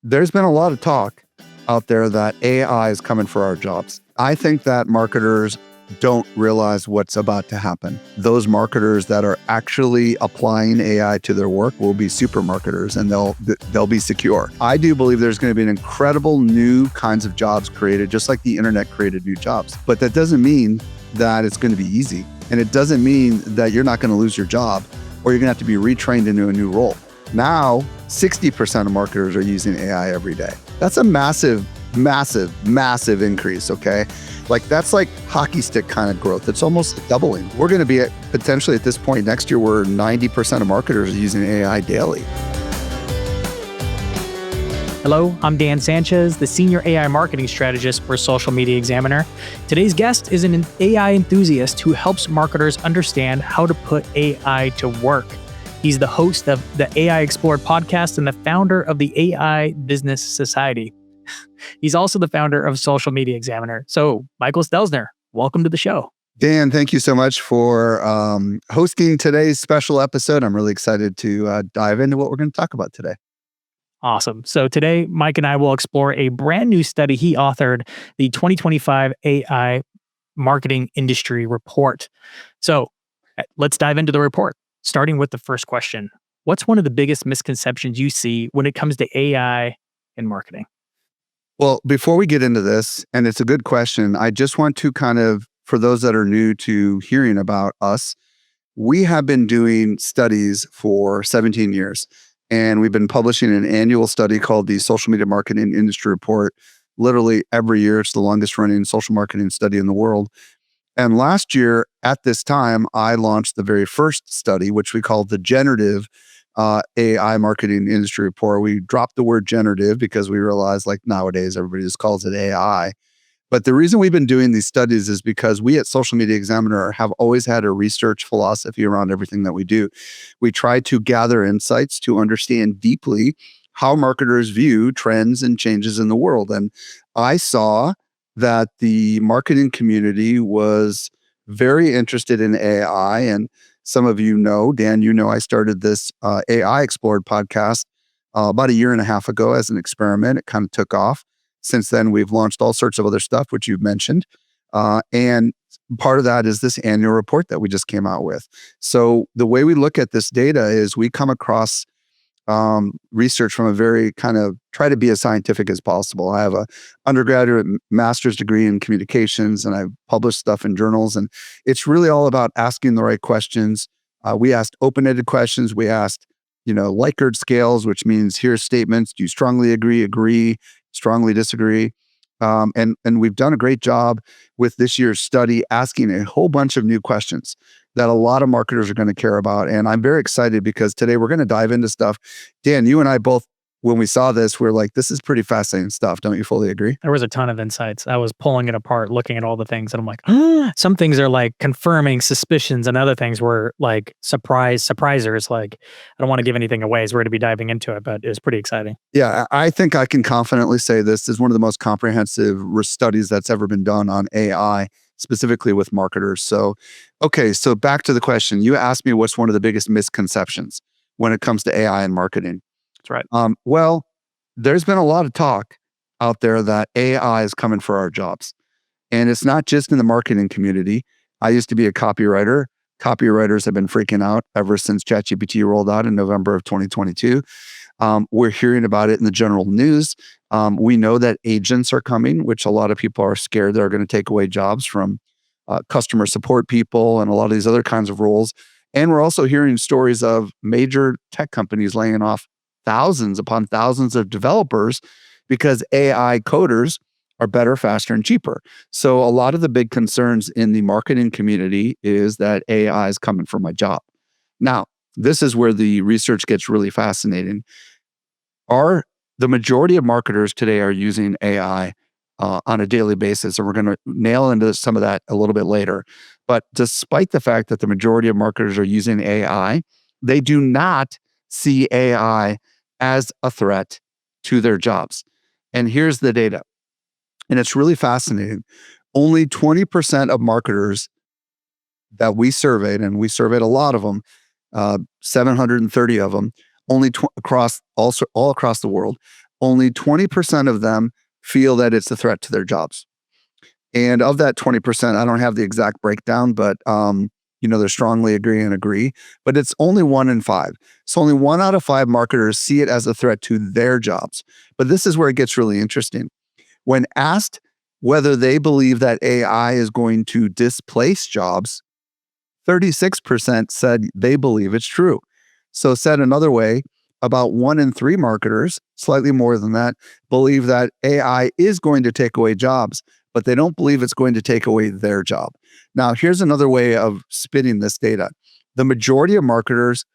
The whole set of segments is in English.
There's been a lot of talk out there that AI is coming for our jobs. I think that marketers don't realize what's about to happen. Those marketers that are actually applying AI to their work will be super marketers, and they'll be secure. I do believe there's going to be an incredible new kinds of jobs created, just like the internet created new jobs. But that doesn't mean that it's going to be easy. And it doesn't mean that you're not going to lose your job or you're going to have to be retrained into a new role. Now, 60% of marketers are using AI every day. That's a massive increase, okay? That's like hockey stick kind of growth. It's almost doubling. We're going to be potentially at this point next year where 90% of marketers are using AI daily. Hello, I'm Dan Sanchez, the Senior AI Marketing Strategist for Social Media Examiner. Today's guest is an AI enthusiast who helps marketers understand how to put AI to work. He's the host of the AI Explored podcast and the founder of the AI Business Society. He's also the founder of Social Media Examiner. So, Michael Stelzner, welcome to the show. Dan, thank you so much for hosting today's special episode. I'm really excited to dive into what we're going to talk about today. Awesome. So today, Mike and I will explore a brand new study he authored, the 2025 AI Marketing Industry Report. So let's dive into the report, starting with the first question. What's one of the biggest misconceptions you see when it comes to AI in marketing? Well, before we get into this, and it's a good question, I just want to for those that are new to hearing about us, we have been doing studies for 17 years. And we've been publishing an annual study called the Social Media Marketing Industry Report. Literally every year, it's the longest running social marketing study in the world. And last year at this time, I launched the very first study, which we called the Generative AI Marketing Industry Report. We dropped the word generative because we realized nowadays everybody just calls it AI. But the reason we've been doing these studies is because we at Social Media Examiner have always had a research philosophy around everything that we do. We try to gather insights to understand deeply how marketers view trends and changes in the world. And I saw that the marketing community was very interested in AI. And some of you know, Dan, I started this AI Explored podcast about a year and a half ago as an experiment. It kind of took off. Since then, we've launched all sorts of other stuff, which you've mentioned. And part of that is this annual report that we just came out with. So the way we look at this data is we come across research from a very try to be as scientific as possible. I have an undergraduate master's degree in communications, and I've published stuff in journals. And it's really all about asking the right questions. We asked open-ended questions. We asked, Likert scales, which means here's statements. Do you strongly agree, strongly disagree? And we've done a great job with this year's study asking a whole bunch of new questions that a lot of marketers are going to care about. And I'm very excited because today we're going to dive into stuff. Dan, you and I both, when we saw this, we're like, this is pretty fascinating stuff. Don't you fully agree? There was a ton of insights. I was pulling it apart, looking at all the things, and I'm like, some things are confirming suspicions, and other things were surprisers. I don't want to give anything away as we're going to be diving into it, but it was pretty exciting. Yeah, I think I can confidently say this is one of the most comprehensive studies that's ever been done on AI, specifically with marketers. So back to the question. You asked me what's one of the biggest misconceptions when it comes to AI and marketing. That's right. Well, there's been a lot of talk out there that AI is coming for our jobs. And it's not just in the marketing community. I used to be a copywriter. Copywriters have been freaking out ever since ChatGPT rolled out in November of 2022. We're hearing about it in the general news. We know that agents are coming, which a lot of people are scared they're going to take away jobs from customer support people and a lot of these other kinds of roles. And we're also hearing stories of major tech companies laying off thousands upon thousands of developers because AI coders are better, faster, and cheaper. So a lot of the big concerns in the marketing community is that AI is coming for my job. Now, this is where the research gets really fascinating. The majority of marketers today are using AI on a daily basis, and we're going to nail into some of that a little bit later. But despite the fact that the majority of marketers are using AI, they do not see AI as a threat to their jobs. And here's the data. And it's really fascinating. Only 20% of marketers that we surveyed, and we surveyed a lot of them, 730 of them, all across the world, only 20% of them feel that it's a threat to their jobs. And of that 20%, I don't have the exact breakdown, but they strongly agree, but it's only 1 in 5. So only 1 out of 5 marketers see it as a threat to their jobs. But this is where it gets really interesting. When asked whether they believe that AI is going to displace jobs, 36% said they believe it's true. So said another way, about 1 in 3 marketers, slightly more than that, believe that AI is going to take away jobs, but they don't believe it's going to take away their job. Now, here's another way of spinning this data. The majority of marketers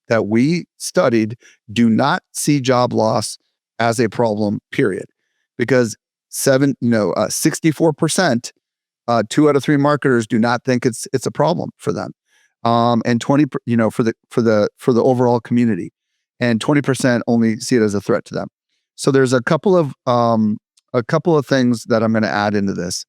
that we studied do not see job loss as a problem, period. Because 64%, 2 out of 3 marketers do not think it's a problem for them, and 20, for the overall community, and 20% only see it as a threat to them. So there's a couple of things that I'm going to add into this.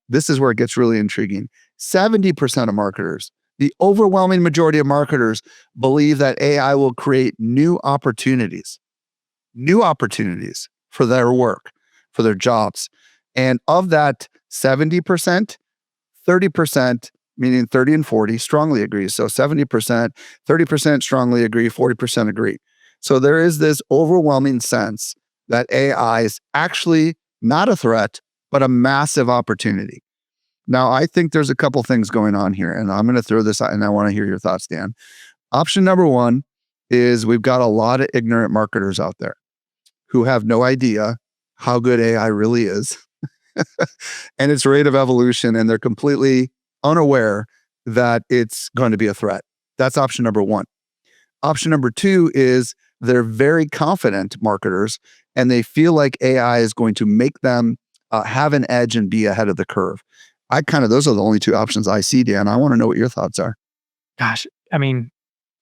This is where it gets really intriguing. 70% of marketers, the overwhelming majority of marketers, believe that AI will create new opportunities for their work, for their jobs. And of that 70%, 30%, meaning 30 and 40, strongly agree. So 70%, 30% strongly agree, 40% agree. So there is this overwhelming sense that AI is actually not a threat, but a massive opportunity. Now, I think there's a couple things going on here, and I'm going to throw this out, and I want to hear your thoughts, Dan. Option number one is we've got a lot of ignorant marketers out there who have no idea how good AI really is and its rate of evolution, and they're completely unaware that it's going to be a threat. That's option number one. Option number two is they're very confident marketers, and they feel like AI is going to make them have an edge and be ahead of the curve. Those are the only 2 options I see, Dan. I want to know what your thoughts are. Gosh, I mean,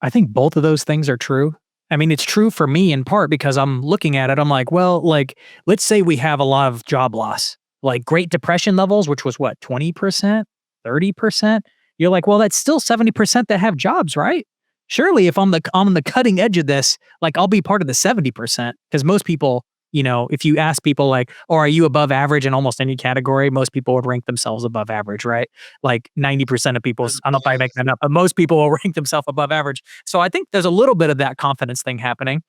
I think both of those things are true. I mean, it's true for me in part because I'm looking at it. I'm like, well, like, let's say we have a lot of job loss, like Great Depression levels, which was what, 20%, 30%? You're like, well, that's still 70% that have jobs, right? Surely if I'm on the cutting edge of this, like I'll be part of the 70%. Because most people, if you ask people like, oh, are you above average in almost any category? Most people would rank themselves above average, right? Like 90% of people, I don't know if I make that up, but most people will rank themselves above average. So I think there's a little bit of that confidence thing happening.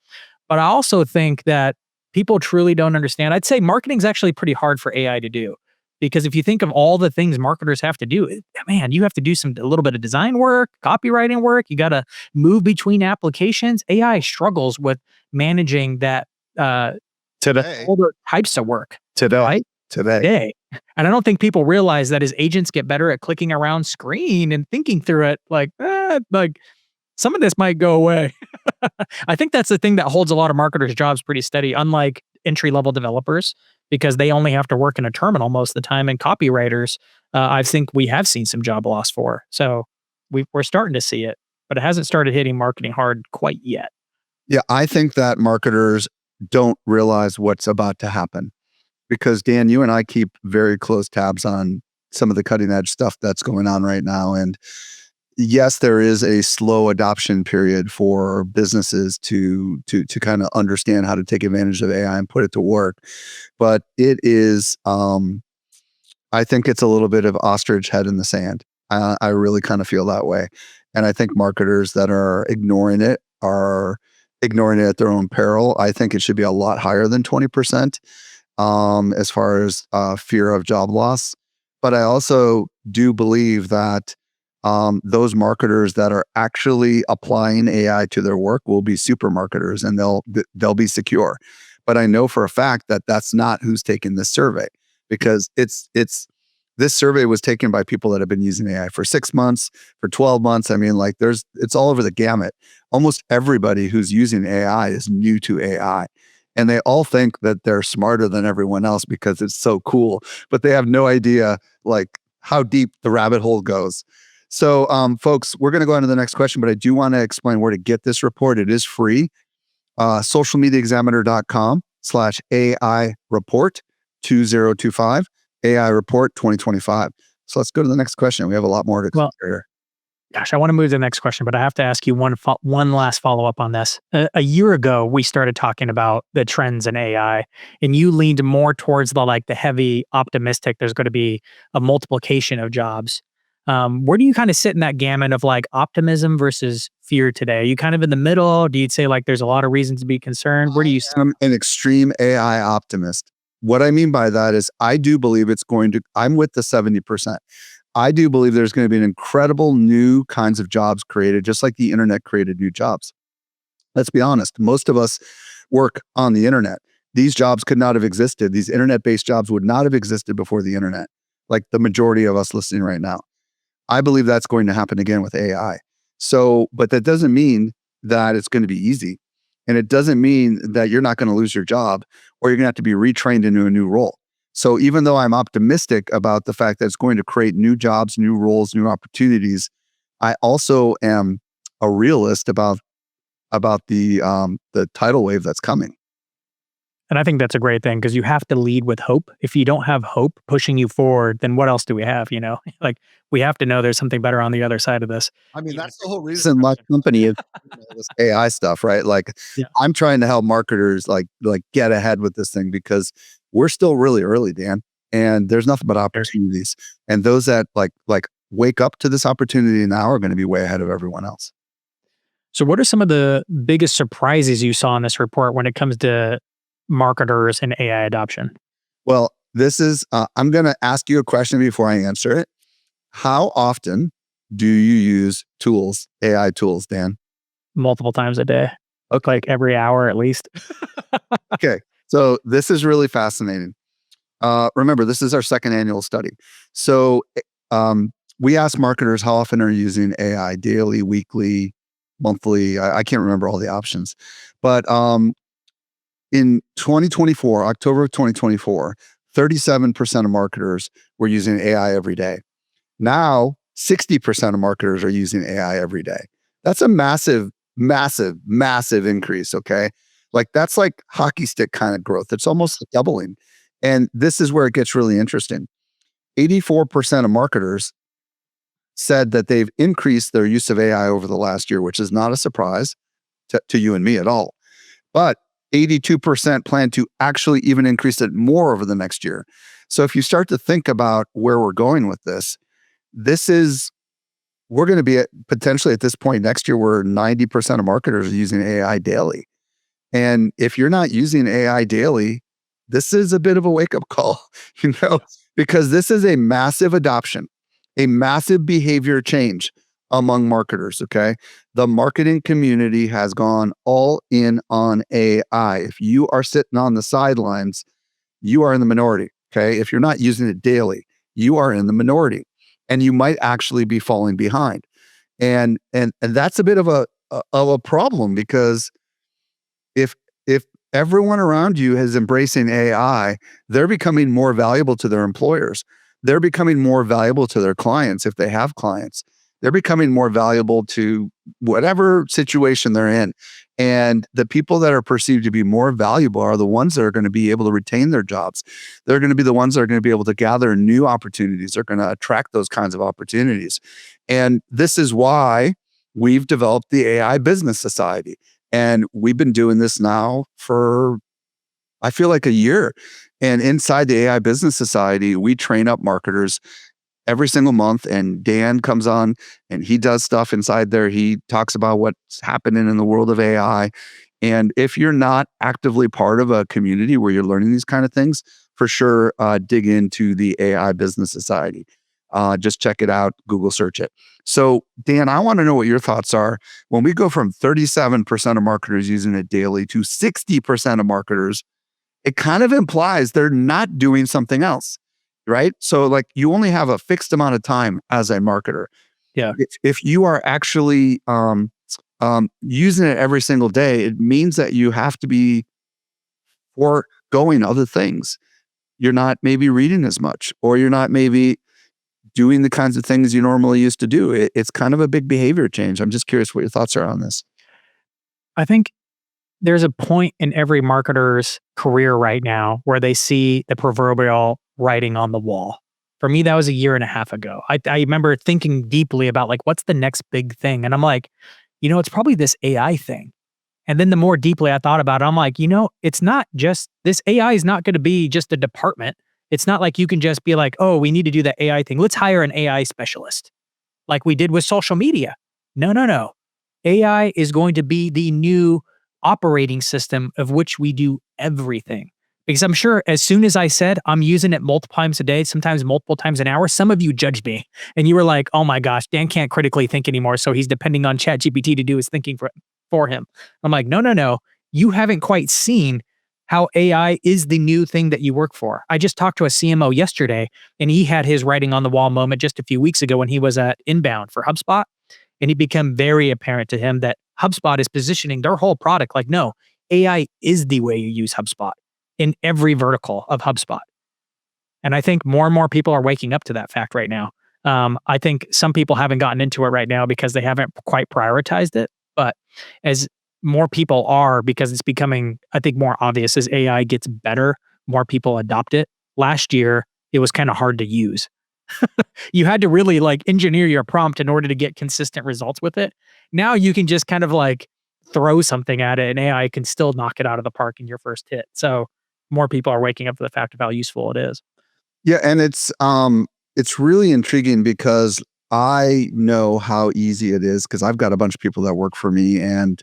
But I also think that people truly don't understand. I'd say marketing is actually pretty hard for AI to do. Because if you think of all the things marketers have to do, man, you have to do a little bit of design work, copywriting work. You got to move between applications. AI struggles with managing that Today, all the types of work, today, right? today. Today. And I don't think people realize that as agents get better at clicking around screen and thinking through it, like some of this might go away. I think that's the thing that holds a lot of marketers' jobs pretty steady, unlike entry-level developers, because they only have to work in a terminal most of the time. And copywriters, I think we have seen some job loss for. So we're starting to see it, but it hasn't started hitting marketing hard quite yet. Yeah, I think that marketers don't realize what's about to happen because, Dan, you and I keep very close tabs on some of the cutting edge stuff that's going on right now. And yes, there is a slow adoption period for businesses to kind of understand how to take advantage of AI and put it to work. But it is, I think it's a little bit of ostrich head in the sand. I really kind of feel that way. And I think marketers that are ignoring it are ignoring it at their own peril. I think it should be a lot higher than 20% as far as fear of job loss. But I also do believe that those marketers that are actually applying AI to their work will be super marketers, and they'll be secure. But I know for a fact that that's not who's taking this survey, because this survey was taken by people that have been using AI for 6 months, for 12 months. I mean, like it's all over the gamut. Almost everybody who's using AI is new to AI. And they all think that they're smarter than everyone else because it's so cool, but they have no idea like how deep the rabbit hole goes. So, folks, we're going to go on to the next question, but I do want to explain where to get this report. It is free. Socialmediaexaminer.com/AI report 2025, AI report 2025. So let's go to the next question. We have a lot more to Well, consider here. Gosh, I want to move to the next question, but I have to ask you one last follow up on this. A year ago, we started talking about the trends in AI, and you leaned more towards the heavy optimistic. There's going to be a multiplication of jobs. Where do you kind of sit in that gamut of optimism versus fear today? Are you kind of in the middle? Do you say there's a lot of reasons to be concerned? Where do you sit? I'm an extreme AI optimist. What I mean by that is I do believe I'm with the 70%. I do believe there's going to be an incredible new kinds of jobs created, just like the internet created new jobs. Let's be honest. Most of us work on the internet. These jobs could not have existed. These internet-based jobs would not have existed before the internet, like the majority of us listening right now. I believe that's going to happen again with AI. So, but that doesn't mean that it's going to be easy. And it doesn't mean that you're not going to lose your job or you're going to have to be retrained into a new role. So even though I'm optimistic about the fact that it's going to create new jobs, new roles, new opportunities, I also am a realist about the tidal wave that's coming. And I think that's a great thing because you have to lead with hope. If you don't have hope pushing you forward, then what else do we have? We have to know there's something better on the other side of this. I mean, that's the whole reason my company is doing all this AI stuff, right? Like, Yeah. I'm trying to help marketers like get ahead with this thing because we're still really early, Dan, and there's nothing but opportunities. And those that like wake up to this opportunity now are going to be way ahead of everyone else. So, what are some of the biggest surprises you saw in this report when it comes to marketers and AI adoption? Well, this is I'm going to ask you a question before I answer it. How often do you use tools, AI tools, Dan? Multiple times a day. Look like every hour at least. Okay. So this is really fascinating. Remember, this is our second annual study. So we asked marketers how often are you using AI, daily, weekly, monthly. I can't remember all the options. But in 2024, October of 2024, 37% of marketers were using AI every day. Now, 60% of marketers are using AI every day. That's a massive, massive, massive increase. Okay. Like that's like hockey stick kind of growth. It's almost doubling. And this is where it gets really interesting. 84% of marketers said that they've increased their use of AI over the last year, which is not a surprise to you and me at all. But 82% plan to actually even increase it more over the next year. So if you start to think about where we're going with this is we're going to be potentially at this point next year where 90% of marketers are using AI daily. And if you're not using AI daily, this is a bit of a wake-up call, because this is a massive adoption, a massive behavior change among marketers. Okay. The marketing community has gone all in on AI. If you are sitting on the sidelines, you are in the minority. Okay. If you're not using it daily, you are in the minority and you might actually be falling behind. And that's a bit of a problem because if everyone around you is embracing AI, they're becoming more valuable to their employers. They're becoming more valuable to their clients if they have clients. They're becoming more valuable to whatever situation they're in. And the people that are perceived to be more valuable are the ones that are going to be able to retain their jobs. They're going to be the ones that are going to be able to gather new opportunities. They're going to attract those kinds of opportunities. And this is why we've developed the AI Business Society. And we've been doing this now for, I feel like a year. And inside the AI Business Society, we train up marketers every single month. And Dan comes on and he does stuff inside there. He talks about what's happening in the world of AI. And if you're not actively part of a community where you're learning these kind of things, for sure, dig into the AI Business Society. Just check it out, Google search it. So, Dan, I want to know what your thoughts are when we go from 37% of marketers using it daily to 60% of marketers. It kind of implies they're not doing something else, right? So, like, you only have a fixed amount of time as a marketer. Yeah. If you are actually using it every single day, it means that you have to be foregoing other things. You're not maybe reading as much, or you're not maybe doing the kinds of things you normally used to do. It's kind of a big behavior change. I'm just curious what your thoughts are on this. I think there's a point in every marketer's career right now where they see the proverbial writing on the wall. For me, that was a year and a half ago. I remember thinking deeply about like, what's the next big thing? And I'm like, it's probably this AI thing. And then the more deeply I thought about it, I'm like, it's not just this AI is not going to be just a department. It's not like you can just be like, oh, we need to do that AI thing. Let's hire an AI specialist like we did with social media. No, no, no. AI is going to be the new operating system of which we do everything. Because I'm sure as soon as I said I'm using it multiple times a day, sometimes multiple times an hour, some of you judged me and you were like, oh my gosh, Dan can't critically think anymore. So he's depending on ChatGPT to do his thinking for him. I'm like, no, no, no. You haven't quite seen how AI is the new thing that you work for. I just talked to a CMO yesterday and he had his writing on the wall moment just a few weeks ago when he was at Inbound for HubSpot. And it became very apparent to him that HubSpot is positioning their whole product like, no, AI is the way you use HubSpot in every vertical of HubSpot. And I think more and more people are waking up to that fact right now. I think some people haven't gotten into it right now because they haven't quite prioritized it. But as more people are, because it's becoming, I think, more obvious as AI gets better, more people adopt it. Last year, it was kind of hard to use. You had to really like engineer your prompt in order to get consistent results with it. Now you can just kind of like throw something at it and AI can still knock it out of the park in your first hit. So more people are waking up to the fact of how useful it is. Yeah, and it's really intriguing because I know how easy it is because I've got a bunch of people that work for me, and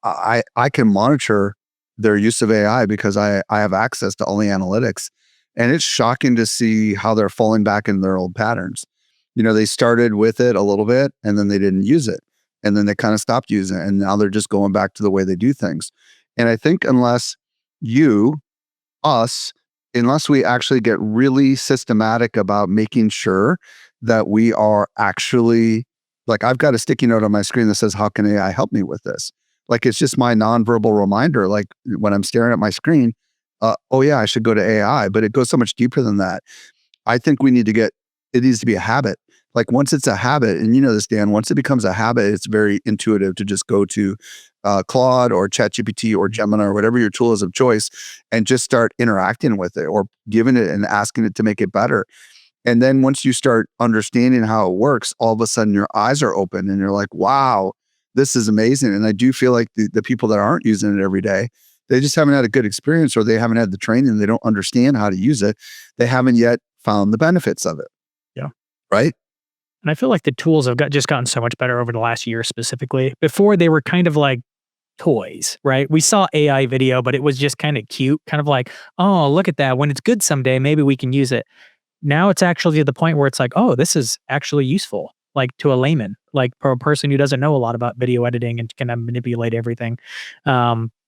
I can monitor their use of AI because I have access to all the analytics, and it's shocking to see how they're falling back in their old patterns. They started with it a little bit, and then they didn't use it, and then they kind of stopped using it, and now they're just going back to the way they do things. And I think unless you us unless we actually get really systematic about making sure that we are actually like I've got a sticky note on my screen that says, how can AI help me with this? Like it's just my nonverbal reminder. Like when I'm staring at my screen, oh yeah, I should go to AI, but it goes so much deeper than that. I think it needs to be a habit. Like once it's a habit, and you know this, Dan, once it becomes a habit, it's very intuitive to just go to Claude or ChatGPT or Gemini or whatever your tool is of choice and just start interacting with it or giving it and asking it to make it better. And then once you start understanding how it works, all of a sudden your eyes are open and you're like, wow, this is amazing. And I do feel like the people that aren't using it every day, they just haven't had a good experience or they haven't had the training. They don't understand how to use it. They haven't yet found the benefits of it. Yeah. Right. And I feel like the tools have just gotten so much better over the last year specifically. Before they were kind of like toys, right? We saw AI video, but it was just kind of cute, kind of like, oh, look at that. When it's good someday, maybe we can use it. Now it's actually to the point where it's like, oh, this is actually useful, like to a layman, like for a person who doesn't know a lot about video editing and can manipulate everything.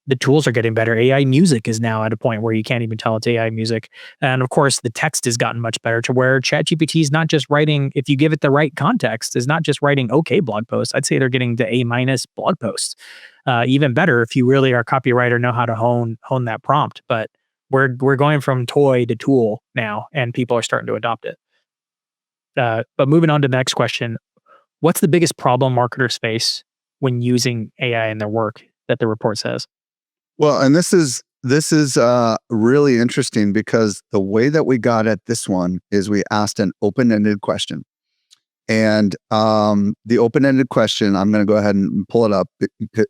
The tools are getting better. AI music is now at a point where you can't even tell it's AI music. And of course, the text has gotten much better to where ChatGPT is not just writing, if you give it the right context, is not just writing okay blog posts. I'd say they're getting to A- blog posts. Even better if you really are a copywriter, know how to hone that prompt. But we're going from toy to tool now, and people are starting to adopt it. But moving on to the next question, what's the biggest problem marketers face when using AI in their work that the report says? Well, and this is really interesting because the way that we got at this one is we asked an open-ended question. And the open-ended question, I'm going to go ahead and pull it up.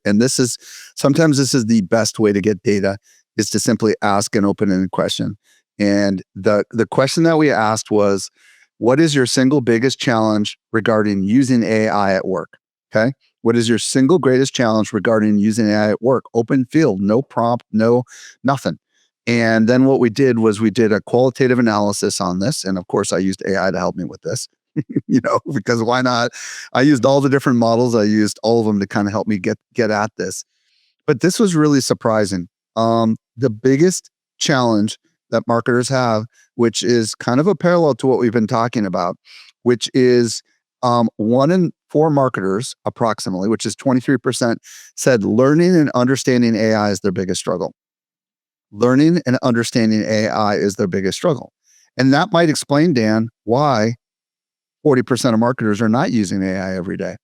And sometimes this is the best way to get data is to simply ask an open-ended question. And the question that we asked was, what is your single biggest challenge regarding using AI at work? Okay. What is your single greatest challenge regarding using AI at work? Open field, no prompt, no nothing. And then what we did was we did a qualitative analysis on this. And of course, I used AI to help me with this, because why not? I used all the different models. I used all of them to kind of help me get at this. But this was really surprising. The biggest challenge that marketers have, which is kind of a parallel to what we've been talking about, which is 1 in 4 marketers, approximately, which is 23%, said learning and understanding AI is their biggest struggle. Learning and understanding AI is their biggest struggle. And that might explain, Dan, why 40% of marketers are not using AI every day.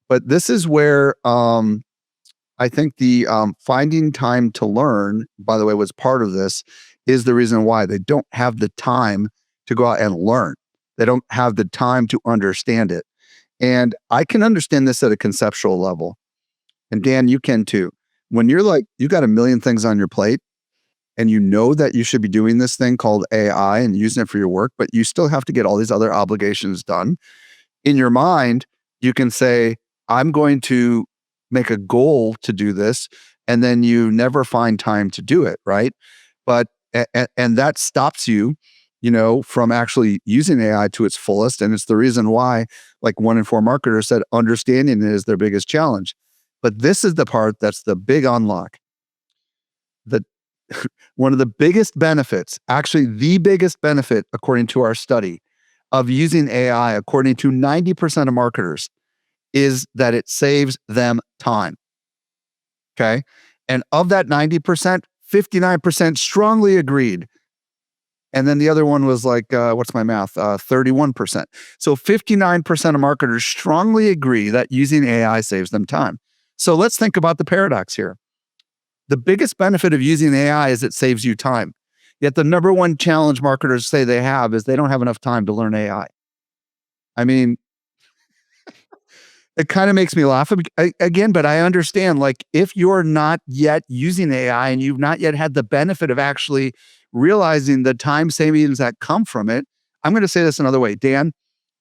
But this is where I think the finding time to learn, by the way, was part of this, is the reason why they don't have the time to go out and learn. They don't have the time to understand it. And I can understand this at a conceptual level. And Dan, you can too. When you're like, you got a million things on your plate and you know that you should be doing this thing called AI and using it for your work, but you still have to get all these other obligations done. In your mind, you can say, I'm going to make a goal to do this. And then you never find time to do it, right? But, and that stops you, from actually using AI to its fullest. And it's the reason why, like 1 in 4 marketers said, understanding it is their biggest challenge. But this is the part that's the big unlock. The one of the biggest benefits, actually the biggest benefit, according to our study, of using AI, according to 90% of marketers, is that it saves them time. Okay. And of that 90%, 59% strongly agreed. And then the other one was like, what's my math? 31%. So 59% of marketers strongly agree that using AI saves them time. So let's think about the paradox here. The biggest benefit of using AI is it saves you time. Yet the number one challenge marketers say they have is they don't have enough time to learn AI. I mean, it kind of makes me laugh again, but I understand, like, if you're not yet using AI and you've not yet had the benefit of actually realizing the time savings that come from it, I'm going to say this another way. Dan,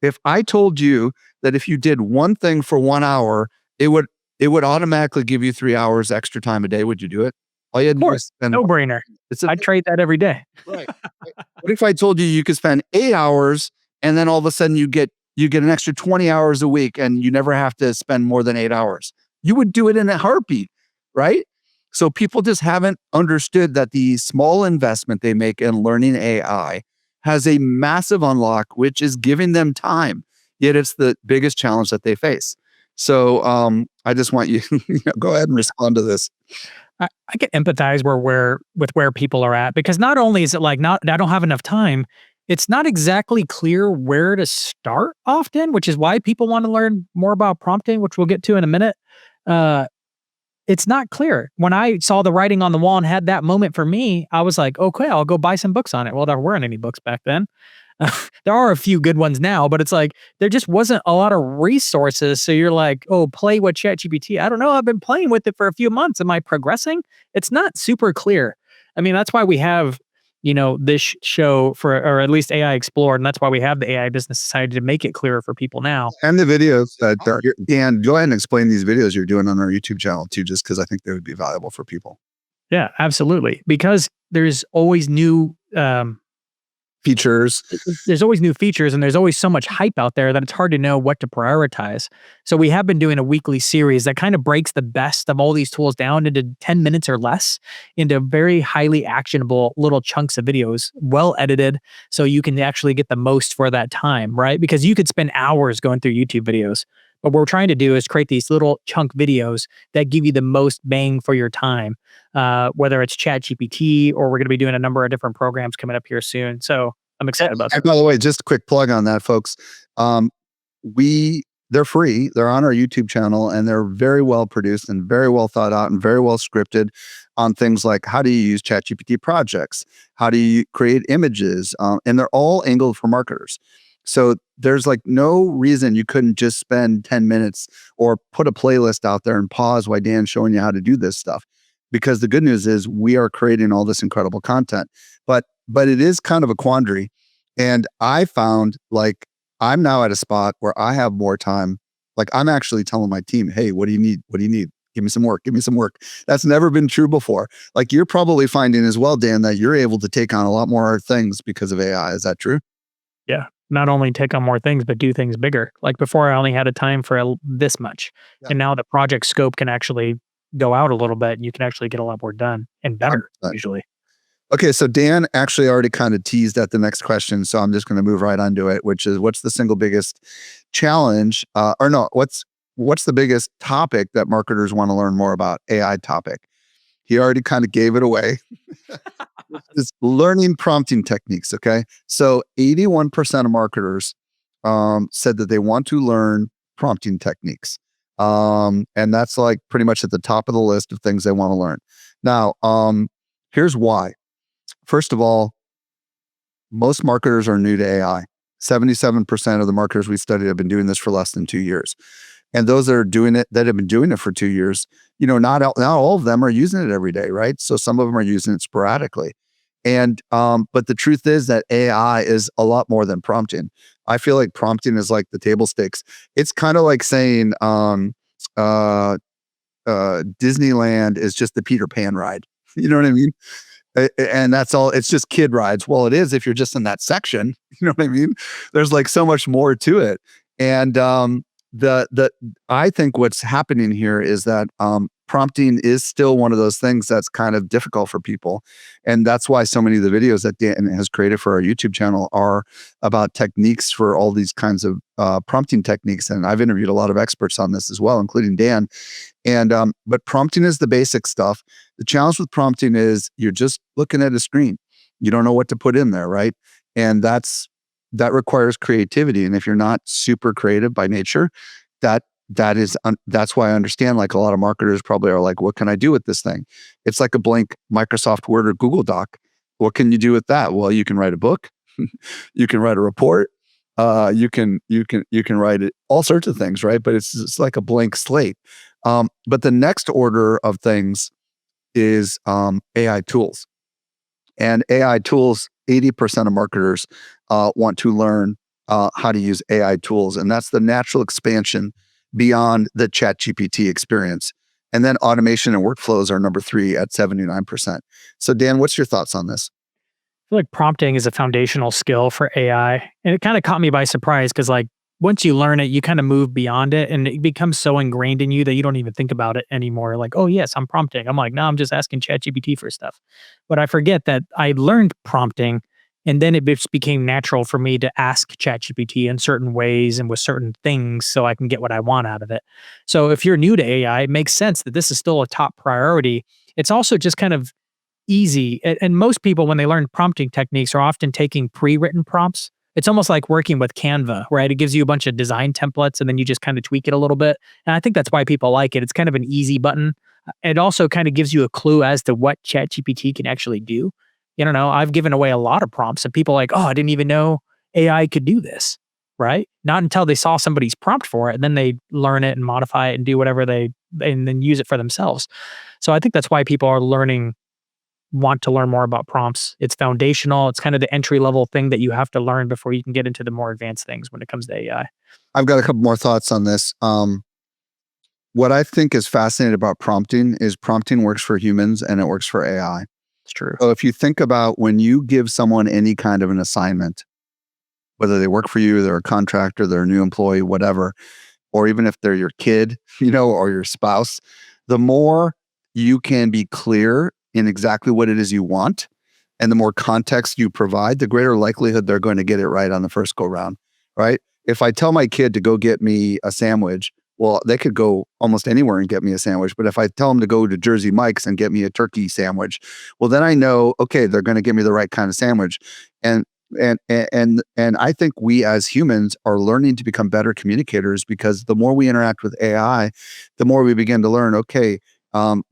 if I told you that if you did one thing for 1 hour, it would automatically give you 3 hours extra time a day, would you do it? All you had Of to do course, is spend no brainer. it's a I trade that every day. right. What if I told you you could spend 8 hours and then all of a sudden you get an extra 20 hours a week and you never have to spend more than 8 hours? You would do it in a heartbeat, right? So people just haven't understood that the small investment they make in learning AI has a massive unlock, which is giving them time. Yet it's the biggest challenge that they face. So I just want you, go ahead and respond to this. I can empathize where people are at, because not only is it like, not I don't have enough time, it's not exactly clear where to start often, which is why people want to learn more about prompting, which we'll get to in a minute. Uh, it's not clear. When I saw the writing on the wall and had that moment for me, I was like, okay, I'll go buy some books on it. Well, there weren't any books back then. There are a few good ones now, but it's like there just wasn't a lot of resources. So you're like, oh, play with ChatGPT. I don't know. I've been playing with it for a few months. Am I progressing? It's not super clear. I mean, that's why we have, this show for, or at least AI Explored. And that's why we have the AI Business Society to make it clearer for people now. And the videos that Dan, go ahead and explain these videos you're doing on our YouTube channel too, just because I think they would be valuable for people. Yeah, absolutely. Because there's always new, Features. there's always new features and there's always so much hype out there that it's hard to know what to prioritize. So we have been doing a weekly series that kind of breaks the best of all these tools down into 10 minutes or less, into very highly actionable little chunks of videos, well edited, so you can actually get the most for that time, right? Because you could spend hours going through YouTube videos. But what we're trying to do is create these little chunk videos that give you the most bang for your time, whether it's ChatGPT or we're going to be doing a number of different programs coming up here soon. So I'm excited about And that. by the way, just a quick plug on that, folks. Um, they're free. They're on our YouTube channel and they're very well produced and very well thought out and very well scripted on things like how do you use ChatGPT projects? How do you create images? And they're all angled for marketers. So there's like no reason you couldn't just spend 10 minutes or put a playlist out there and pause while Dan's showing you how to do this stuff. Because the good news is we are creating all this incredible content. But it is kind of a quandary. And I found, like, I'm now at a spot where I have more time. Like, I'm actually telling my team, hey, what do you need? What do you need? Give me some work. Give me some work. That's never been true before. Like, you're probably finding as well, Dan, that you're able to take on a lot more things because of AI. Is that true? Yeah. Not only take on more things, but do things bigger. Like before, I only had a time for this much. Yeah. And now the project scope can actually go out a little bit and you can actually get a lot more done and better, 100%. usually. Okay, so Dan actually already kind of teased at the next question, so I'm just going to move right onto it, which is what's the single biggest challenge, or no, what's the biggest topic that marketers want to learn more about? AI topic. He already kind of gave it away. It's learning prompting techniques. Okay, so 81% of marketers said that they want to learn prompting techniques, and that's like pretty much at the top of the list of things they want to learn. Now, here's why. First of all, Most marketers are new to AI. 77% of the marketers we studied have been doing this for less than 2 years. And those that are doing it, that have been doing it for 2 years, not all of them are using it every day, right? So some of them are using it sporadically. And but the truth is that AI is a lot more than prompting. I feel like prompting is like the table stakes. It's kind of like saying uh, Disneyland is just the Peter Pan ride. You know what I mean? And that's all. It's just kid rides. Well, it is if you're just in that section. You know what I mean? There's like so much more to it. And the I think what's happening here is that prompting is still one of those things that's kind of difficult for people, and that's why so many of the videos that Dan has created for our YouTube channel are about techniques for all these kinds of prompting techniques. And I've interviewed a lot of experts on this as well, including Dan. And but prompting is the basic stuff. The challenge with prompting is you're just looking at a screen. You don't know what to put in there, right? And that requires creativity. And if you're not super creative by nature, that that's why I understand like a lot of marketers probably are like, what can I do with this thing? It's like a blank Microsoft Word or Google Doc. What can you do with that? Well, you can write a book, you can write a report, you can write it, all sorts of things, right? But it's like a blank slate. But the next order of things is AI tools. And AI tools, 80% of marketers want to learn how to use AI tools. And that's the natural expansion beyond the ChatGPT experience. And then automation and workflows are number three at 79%. So, Dan, what's your thoughts on this? Feel like prompting is a foundational skill for AI. And it kind of caught me by surprise because, like, once you learn it, you kind of move beyond it and it becomes so ingrained in you that you don't even think about it anymore. Like, oh, yes, I'm prompting. I'm like, no, I'm just asking ChatGPT for stuff. But I forget that I learned prompting and then it just became natural for me to ask ChatGPT in certain ways and with certain things so I can get what I want out of it. So if you're new to AI, it makes sense that this is still a top priority. It's also just kind of easy. And most people, when they learn prompting techniques, are often taking pre-written prompts. It's almost like working with Canva, right? It gives you a bunch of design templates and then you just kind of tweak it a little bit. And I think that's why people like it. It's kind of an easy button. It also kind of gives you a clue as to what ChatGPT can actually do. You don't know, I've given away a lot of prompts and people are like, oh, I didn't even know AI could do this, right? Not until they saw somebody's prompt for it, and then they learn it and modify it and do whatever and then use it for themselves. So I think that's why people are want to learn more about prompts. It's foundational. It's kind of the entry level thing that you have to learn before you can get into the more advanced things when it comes to AI. I've got a couple more thoughts on this. What I think is fascinating about prompting is prompting works for humans and it works for AI. It's true. So if you think about when you give someone any kind of an assignment, whether they work for you, they're a contractor, they're a new employee, whatever, or even if they're your kid, or your spouse, the more you can be clear in exactly what it is you want and the more context you provide, the greater likelihood they're going to get it right on the first go round, right? If I tell my kid to go get me a sandwich, well, they could go almost anywhere and get me a sandwich. But if I tell them to go to Jersey Mike's and get me a turkey sandwich, well, then I know, okay, they're going to give me the right kind of sandwich. And and I think we as humans are learning to become better communicators because the more we interact with AI, the more we begin to learn, okay,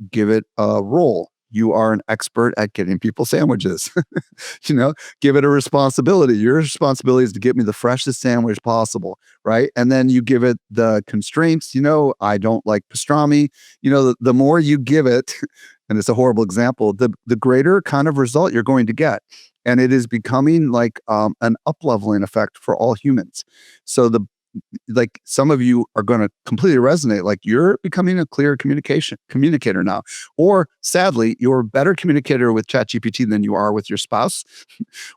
give it a role. You are an expert at getting people sandwiches. you know, give it a responsibility. Your responsibility is to get me the freshest sandwich possible, right? And then you give it the constraints. I don't like pastrami. The more you give it, and it's a horrible example, the greater kind of result you're going to get. And it is becoming like an up-leveling effect for all humans. So like some of you are going to completely resonate. Like you're becoming a clear communicator now, or sadly, you're a better communicator with ChatGPT than you are with your spouse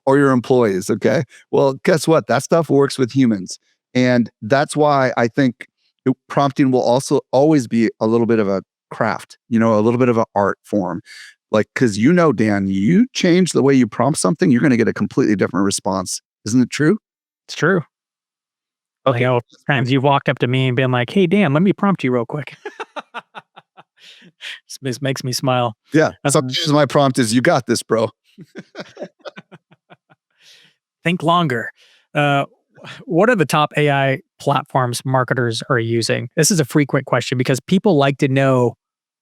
or your employees. Okay. Well, guess what? That stuff works with humans. And that's why I think prompting will also always be a little bit of a craft, a little bit of an art form. Like, because Dan, you change the way you prompt something, you're going to get a completely different response. Isn't it true? It's true. Okay. Times you've walked up to me and been like, "Hey, Dan, let me prompt you real quick." This makes me smile. Yeah. Sometimes my prompt is, "You got this, bro." Think longer. What are the top AI platforms marketers are using? This is a frequent question because people like to know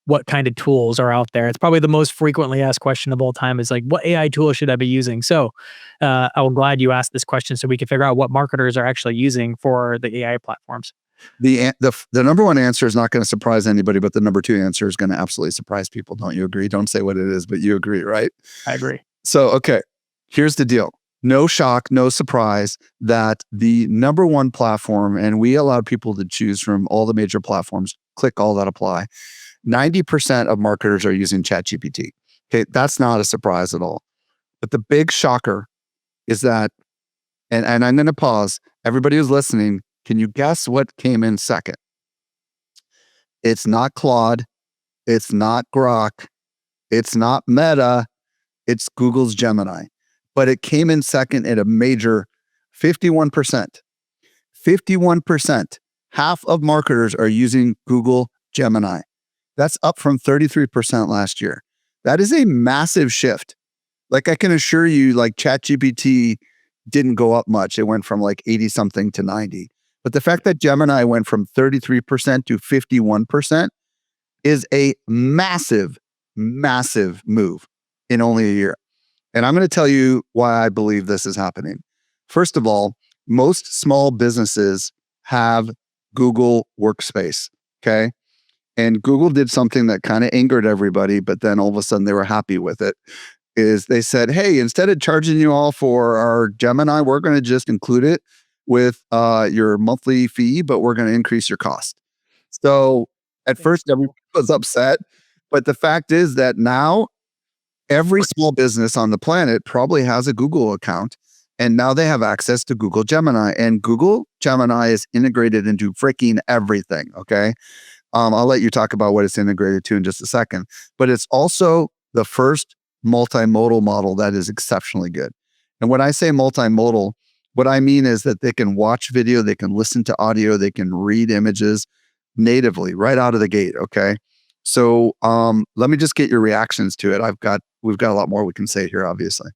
what kind of tools are out there. It's probably the most frequently asked question of all time is like, what AI tool should I be using? So I'm glad you asked this question so we can figure out what marketers are actually using for the AI platforms. The number one answer is not going to surprise anybody, but the number two answer is going to absolutely surprise people. Don't you agree? Don't say what it is, but you agree, right? I agree. So, okay, here's the deal. No shock, no surprise that the number one platform, and we allowed people to choose from all the major platforms, click all that apply. 90% of marketers are using ChatGPT. Okay, that's not a surprise at all. But the big shocker is that, and I'm going to pause. Everybody who's listening, can you guess what came in second? It's not Claude. It's not Grok. It's not Meta. It's Google's Gemini. But it came in second at a major 51%. 51%. Half of marketers are using Google Gemini. That's up from 33% last year. That is a massive shift. Like I can assure you, like ChatGPT didn't go up much. It went from like 80 something to 90. But the fact that Gemini went from 33% to 51% is a massive, massive move in only a year. And I'm going to tell you why I believe this is happening. First of all, most small businesses have Google Workspace. Okay. And Google did something that kind of angered everybody, but then all of a sudden they were happy with it. Is they said, hey, instead of charging you all for our Gemini, we're going to just include it with your monthly fee, but we're going to increase your cost. So at first, everyone was upset. But the fact is that now every small business on the planet probably has a Google account. And now they have access to Google Gemini. And Google Gemini is integrated into freaking everything. Okay. I'll let you talk about what it's integrated to in just a second. But it's also the first multimodal model that is exceptionally good. And when I say multimodal, what I mean is that they can watch video, they can listen to audio, they can read images natively right out of the gate. Okay. So let me just get your reactions to it. We've got a lot more we can say here, obviously.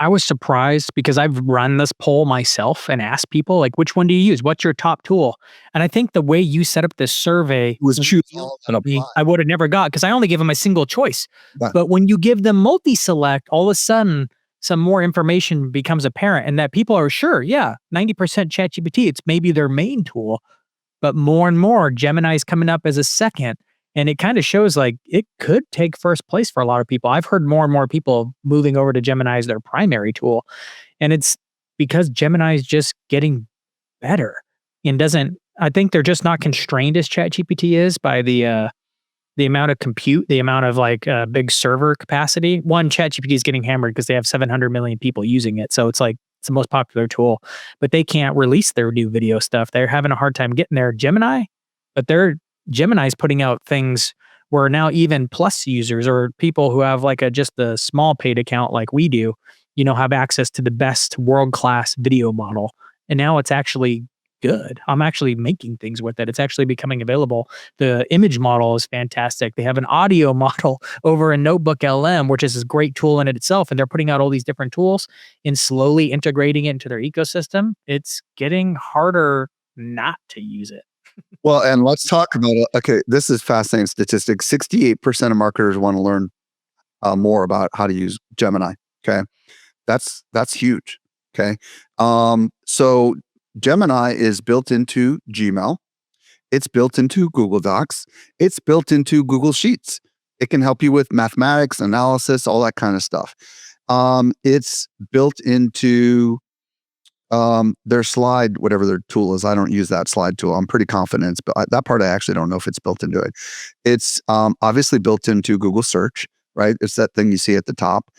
I was surprised because I've run this poll myself and asked people, like, which one do you use? What's your top tool? And I think the way you set up this survey Was choose revealed all and to me, apply. I would have never got because I only give them a single choice. But But when you give them multi select, all of a sudden, some more information becomes apparent, and that people are sure, yeah, 90% ChatGPT, it's maybe their main tool. But more and more, Gemini is coming up as a second. And it kind of shows like it could take first place for a lot of people. I've heard more and more people moving over to Gemini as their primary tool. And it's because Gemini is just getting better and doesn't, I think they're just not constrained as ChatGPT is by the amount of compute, the amount of like big server capacity. One, ChatGPT is getting hammered because they have 700 million people using it. So it's like, it's the most popular tool, but they can't release their new video stuff. They're having a hard time getting there. Gemini, but they're Gemini's putting out things where now even plus users or people who have like a just a small paid account like we do, have access to the best world-class video model. And now it's actually good. I'm actually making things with it. It's actually becoming available. The image model is fantastic. They have an audio model over in Notebook LM, which is a great tool in it itself. And they're putting out all these different tools and slowly integrating it into their ecosystem. It's getting harder not to use it. well, and let's talk about it. Okay, this is fascinating statistic. 68% of marketers want to learn more about how to use Gemini. Okay, that's huge. Okay, so Gemini is built into Gmail. It's built into Google Docs. It's built into Google Sheets. It can help you with mathematics, analysis, all that kind of stuff. It's built into their slide, whatever their tool is. I don't use that slide tool. I'm pretty confident, but that part I actually don't know if it's built into it. It's obviously built into Google Search, right? It's that thing you see at the top.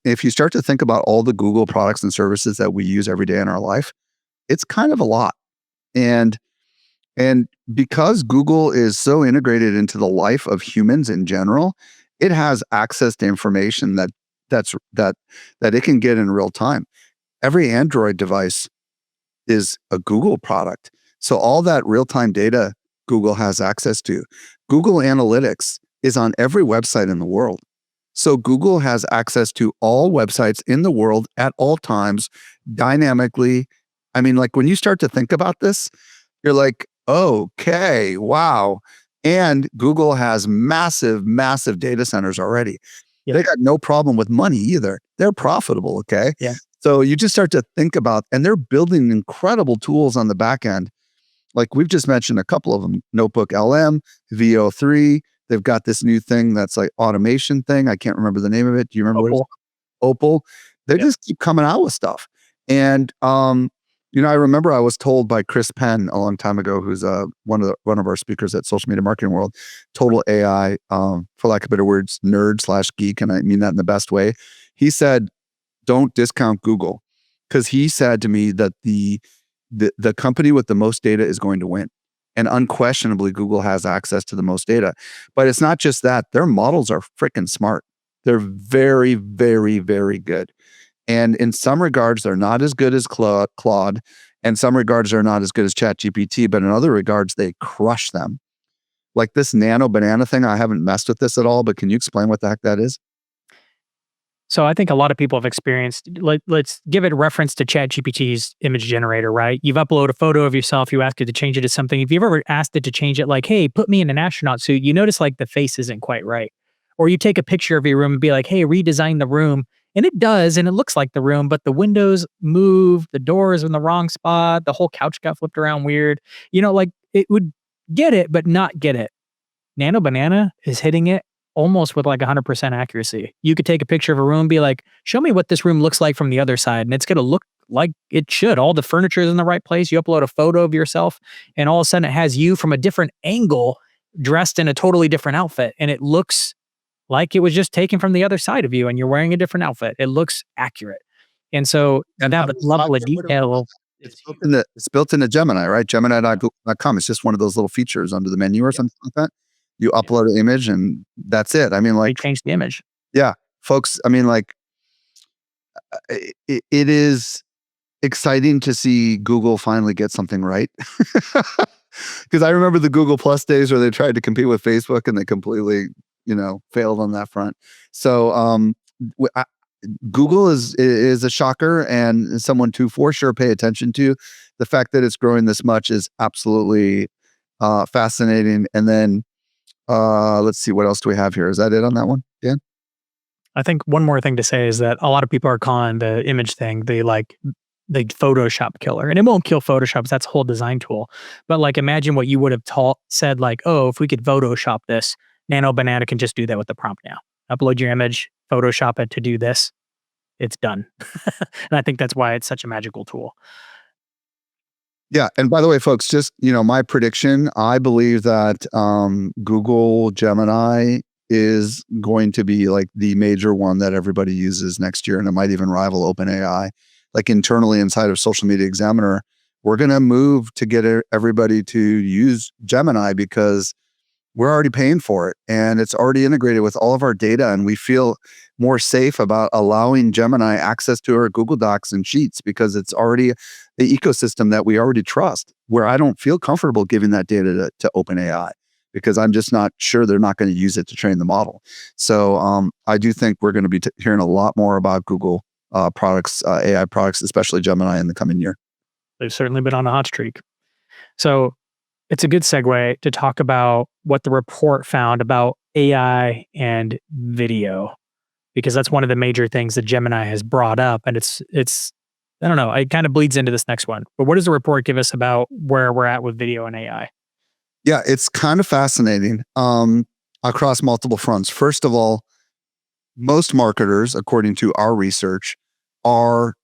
If you start to think about all the Google products and services that we use every day in our life, it's kind of a lot. And because Google is so integrated into the life of humans in general, it has access to information that it can get in real time. Every Android device is a Google product. So all that real-time data Google has access to. Google Analytics is on every website in the world. So Google has access to all websites in the world at all times, dynamically. I mean, like when you start to think about this, you're like, okay, wow. And Google has massive, massive data centers already. Yep. They got no problem with money either. They're profitable, okay? Yeah. So you just start to think about, and they're building incredible tools on the back end. Like we've just mentioned a couple of them, Notebook LM, VO3. They've got this new thing that's like automation thing. I can't remember the name of it. Do you remember what it's Opal. Opal? They Yep. just keep coming out with stuff. And I remember I was told by Chris Penn a long time ago, who's one of our speakers at Social Media Marketing World, total AI, for lack of better words, nerd slash geek, and I mean that in the best way. He said, "Don't discount Google," because he said to me that the company with the most data is going to win. And unquestionably, Google has access to the most data. But it's not just that, their models are freaking smart. They're very, very, very good. And in some regards, they're not as good as Claude. And some regards, they're not as good as ChatGPT. But in other regards, they crush them. Like this nano banana thing, I haven't messed with this at all, but can you explain what the heck that is? So I think a lot of people have experienced, let's give it a reference to ChatGPT's image generator, right? You've uploaded a photo of yourself, you ask it to change it to something. If you've ever asked it to change it, like, hey, put me in an astronaut suit, you notice like the face isn't quite right. Or you take a picture of your room and be like, hey, redesign the room. And it does, and it looks like the room, but the windows move, the door is in the wrong spot, the whole couch got flipped around weird. Like it would get it, but not get it. Nano Banana is hitting it almost with like 100% accuracy. You could take a picture of a room, be like, show me what this room looks like from the other side. And it's going to look like it should. All the furniture is in the right place. You upload a photo of yourself, and all of a sudden it has you from a different angle, dressed in a totally different outfit. And it looks like it was just taken from the other side of you and you're wearing a different outfit. It looks accurate. And so And that level of detail is huge. It's built into Gemini, right? Gemini.google.com. It's just one of those little features under the menu or Yeah. something like that. You Yeah. upload an image and that's it. I mean, They like, changed the image. yeah, folks, I mean, like, it is exciting to see Google finally get something right. Because I remember the Google Plus days where they tried to compete with Facebook and they completely, failed on that front. So, Google is a shocker and someone to for sure pay attention to. The fact that it's growing this much is absolutely fascinating. And then let's see, what else do we have here? Is that it on that one, Dan? I think one more thing to say is that a lot of people are calling the image thing the Photoshop killer, and it won't kill Photoshop. That's a whole design tool. But like, imagine what you would have said, like, oh, if we could Photoshop this, Nano Banana can just do that with the prompt now. Upload your image, Photoshop it to do this. It's done. And I think that's why it's such a magical tool. Yeah, and by the way, folks, just my prediction. I believe that Google Gemini is going to be like the major one that everybody uses next year, and it might even rival OpenAI. Like internally inside of Social Media Examiner, we're going to move to get everybody to use Gemini because we're already paying for it and it's already integrated with all of our data, and we feel more safe about allowing Gemini access to our Google Docs and Sheets because it's already the ecosystem that we already trust, where I don't feel comfortable giving that data to OpenAI because I'm just not sure they're not going to use it to train the model. So I do think we're going to be hearing a lot more about Google products, AI products, especially Gemini, in the coming year. They've certainly been on a hot streak. So it's a good segue to talk about what the report found about AI and video, because that's one of the major things that Gemini has brought up. And it's I don't know, it kind of bleeds into this next one. But what does the report give us about where we're at with video and AI? Yeah, it's kind of fascinating across multiple fronts. First of all, most marketers, according to our research, are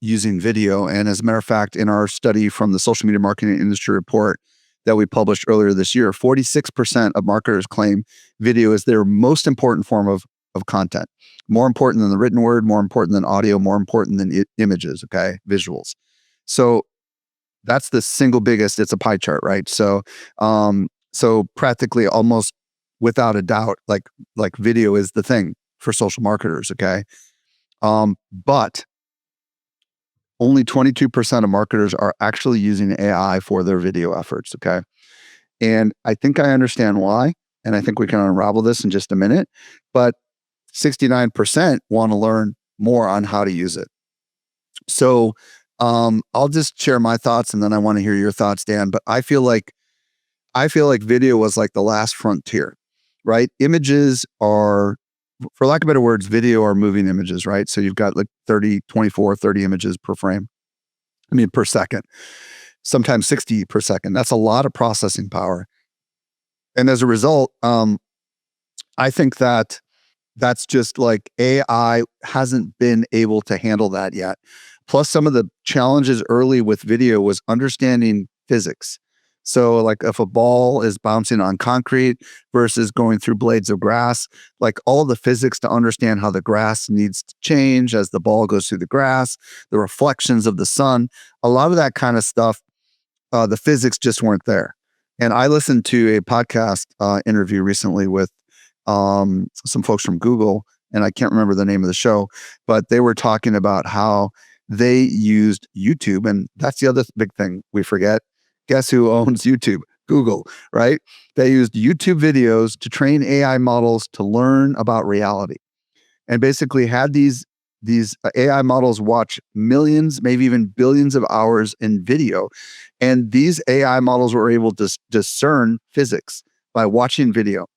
using video. And as a matter of fact, in our study from the Social Media Marketing Industry Report that we published earlier this year, 46% of marketers claim video is their most important form of content. More important than the written word, more important than audio, more important than images, okay, visuals. So that's the single biggest. It's a pie chart, right? So practically almost without a doubt, like video is the thing for social marketers, okay? But only 22% of marketers are actually using AI for their video efforts, okay? And I think I understand why, and I think we can unravel this in just a minute, but 69% want to learn more on how to use it. So I'll just share my thoughts and then I want to hear your thoughts, Dan. But I feel like I feel like video was like the last frontier, right? Images are, for lack of better words, video are moving images, right? So you've got like 30, 24, 30 images per frame. I mean, per second, sometimes 60 per second. That's a lot of processing power. And as a result, I think that that's just like AI hasn't been able to handle that yet. Plus, some of the challenges early with video was understanding physics. So, like if a ball is bouncing on concrete versus going through blades of grass, like all the physics to understand how the grass needs to change as the ball goes through the grass, the reflections of the sun, a lot of that kind of stuff, the physics just weren't there. And I listened to a podcast interview recently with some folks from Google, and I can't remember the name of the show, but they were talking about how they used YouTube. And that's the other big thing we forget. Guess who owns YouTube? Google, right? They used YouTube videos to train AI models to learn about reality, and basically had these AI models watch millions, maybe even billions of hours in video. And these AI models were able to discern physics by watching video.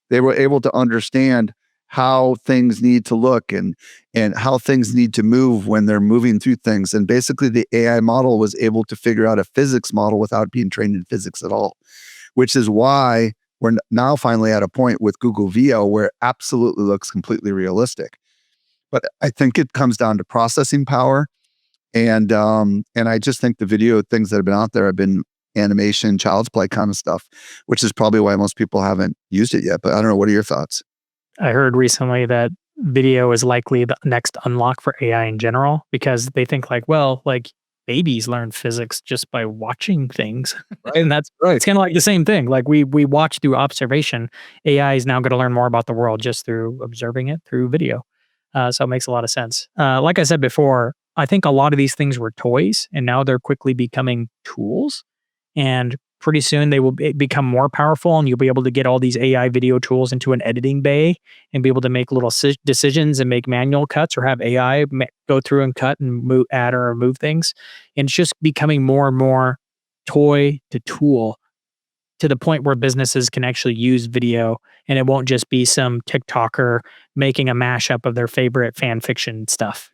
They were able to understand how things need to look and how things need to move when they're moving through things. And basically the AI model was able to figure out a physics model without being trained in physics at all, which is why we're now finally at a point with Google VO where it absolutely looks completely realistic. But I think it comes down to processing power. And I just think the video things that have been out there have been animation, child's play kind of stuff, which is probably why most people haven't used it yet. But I don't know. What are your thoughts? I heard recently that video is likely the next unlock for AI in general because they think like, well, like babies learn physics just by watching things. Right. And that's Right. it's kind of like the same thing. Like we watch through observation. AI is now going to learn more about the world just through observing it through video. So it makes a lot of sense. Like I said before, I think a lot of these things were toys and now they're quickly becoming tools. And pretty soon they will become more powerful and you'll be able to get all these AI video tools into an editing bay and be able to make little decisions and make manual cuts or have AI go through and cut and move, add or remove things. And it's just becoming more and more toy to tool to the point where businesses can actually use video and it won't just be some TikToker making a mashup of their favorite fan fiction stuff,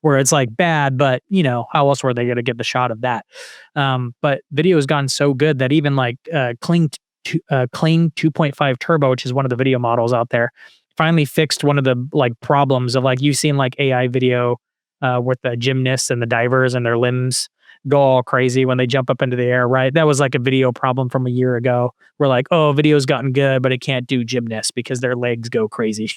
where it's like bad, but how else were they going to get the shot of that? But video has gotten so good that even like Kling 2.5 Turbo, which is one of the video models out there, finally fixed one of the like problems of like you've seen like AI video with the gymnasts and the divers and their limbs go all crazy when they jump up into the air, right? That was like a video problem from a year ago. We're like, oh, video's gotten good, but it can't do gymnasts because their legs go crazy.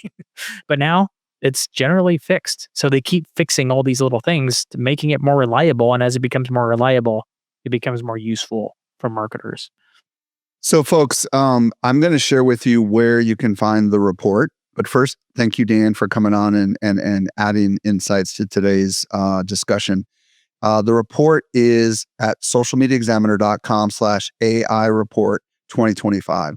But now it's generally fixed. So they keep fixing all these little things to making it more reliable. And as it becomes more reliable, it becomes more useful for marketers. So, folks, I'm going to share with you where you can find the report. But first, thank you, Dan, for coming on and adding insights to today's discussion. The report is at socialmediaexaminer.com/AI report 2025.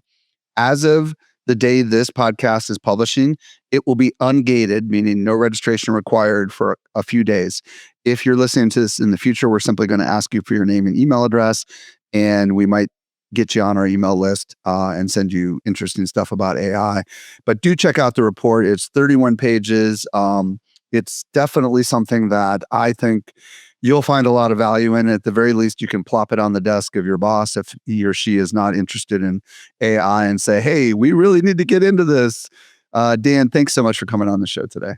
As of the day this podcast is publishing, it will be ungated, meaning no registration required for a few days. If you're listening to this in the future, we're simply going to ask you for your name and email address, and we might get you on our email list and send you interesting stuff about AI. But do check out the report. It's 31 pages. It's definitely something that I think you'll find a lot of value in. At the very least, you can plop it on the desk of your boss if he or she is not interested in AI and say, hey, we really need to get into this. Dan, thanks so much for coming on the show today.